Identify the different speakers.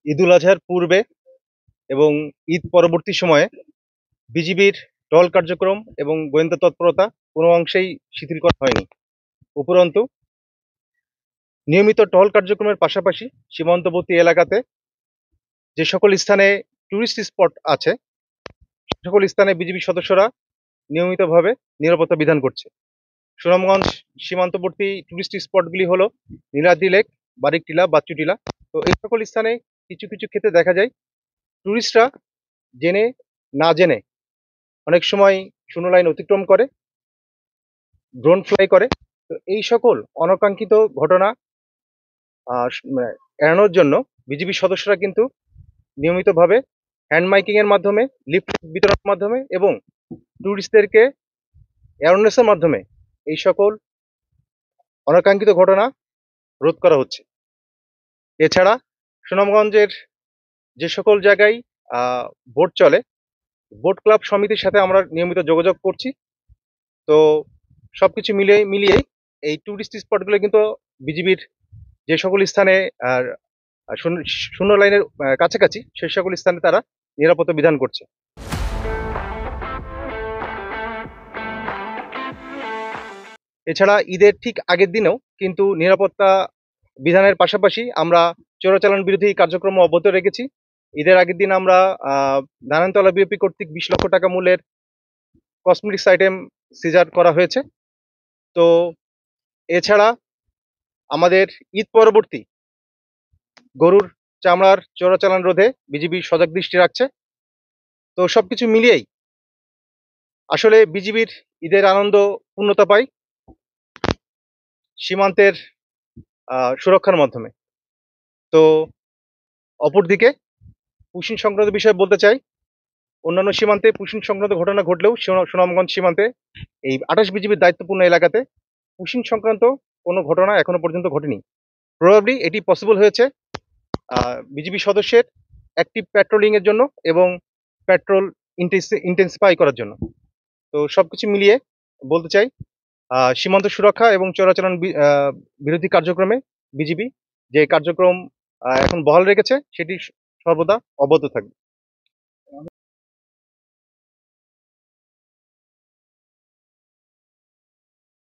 Speaker 1: ঈদুল আজহার পূর্বে এবং ঈদ পরবর্তী সময়ে বিজিবির টহল কার্যক্রম এবং গোয়েন্দা তৎপরতা কোনো অংশেই শিথিল করা হয়নি। উপরন্তু নিয়মিত টহল কার্যক্রমের পাশাপাশি সীমান্তবর্তী এলাকাতে যে সকল স্থানে টুরিস্ট স্পট আছে, সে সকল স্থানে বিজিবি সদস্যরা নিয়মিতভাবে নিরাপত্তা বিধান করছে। সুনামগঞ্জ সীমান্তবর্তী টুরিস্ট স্পটগুলি হলো নীলাদ্রি লেক, বারিকটিলা, বাচ্চুটিলা। তো এই সকল স্থানে কিছু কিছু ক্ষেত্রে দেখা যায় টুরিস্টরা জেনে না জেনে অনেক সময় শূন্য লাইন অতিক্রম করে, ড্রোন ফ্লাই করে। তো এই সকল অনাকাঙ্ক্ষিত ঘটনা এড়ানোর জন্য বিজিবি সদস্যরা কিন্তু নিয়মিতভাবে হ্যান্ড মাইকিং এর মাধ্যমে, লিফলেট বিতরণের মাধ্যমে এবং টুরিস্টদেরকে অ্যাওয়ারনেসের মাধ্যমে এই সকল অনাকাঙ্ক্ষিত ঘটনা রোধ করা হচ্ছে। এছাড়া সুনামগঞ্জের যে সকল জায়গায় বোট চলে, বোট ক্লাব সমিতির সাথে আমরা নিয়মিত যোগাযোগ করছি। তো সবকিছু মিলিয়ে এই টুরিস্ট স্পটগুলো কিন্তু বিজিবির যে সকল স্থানে আর শূন্য লাইনের কাছাকাছি, সেই সকল স্থানে তারা নিরাপত্তা বিধান করছে। এছাড়া ঈদের ঠিক আগের দিনেও কিন্তু নিরাপত্তা বিধানের পাশাপাশি আমরা চোরাচালান বিরোধী কার্যক্রম অব্যাহত রেখেছি। ঈদের আগের দিন আমরা নারায়ণতলা বিওপি কর্তৃক 20 লক্ষ টাকা মূল্যের কসমেটিক্স আইটেম সিজার করা হয়েছে। তো এছাড়া আমাদের ঈদ পরবর্তী গরুর চামড়ার চোরাচালান রোধে বিজিবি সজাগ দৃষ্টি রাখছে। তো সবকিছু মিলিয়েই আসলে বিজিবির ঈদের আনন্দ পূর্ণতা পায় সীমান্তের সুরক্ষার মাধ্যমে। তো অপরদিকে পুশিন সংক্রান্ত বিষয়ে বলতে চাই, অন্যান্য সীমান্তে পুশিন সংক্রান্ত ঘটনা ঘটলেও সুনামগঞ্জ সীমান্তে এই 28 বিজিবির দায়িত্বপূর্ণ এলাকাতে পুশিন সংক্রান্ত কোনো ঘটনা এখনো পর্যন্ত ঘটেনি। প্রবাবলি এটি পসিবল হয়েছে বিজিবি সদস্যের অ্যাক্টিভ প্যাট্রোলিং এর জন্য এবং পেট্রোল ইন্টেন্সিফাই করার জন্য। তো সবকিছু মিলিয়ে বলতে চাই সীমান্ত সুরক্ষা এবং চোরাচালান বিরোধী কার্যক্রমে বিজিবি যে কার্যক্রম এখন বহাল রেখেছে সেটি সর্বদা অব্যাহত থাকবে।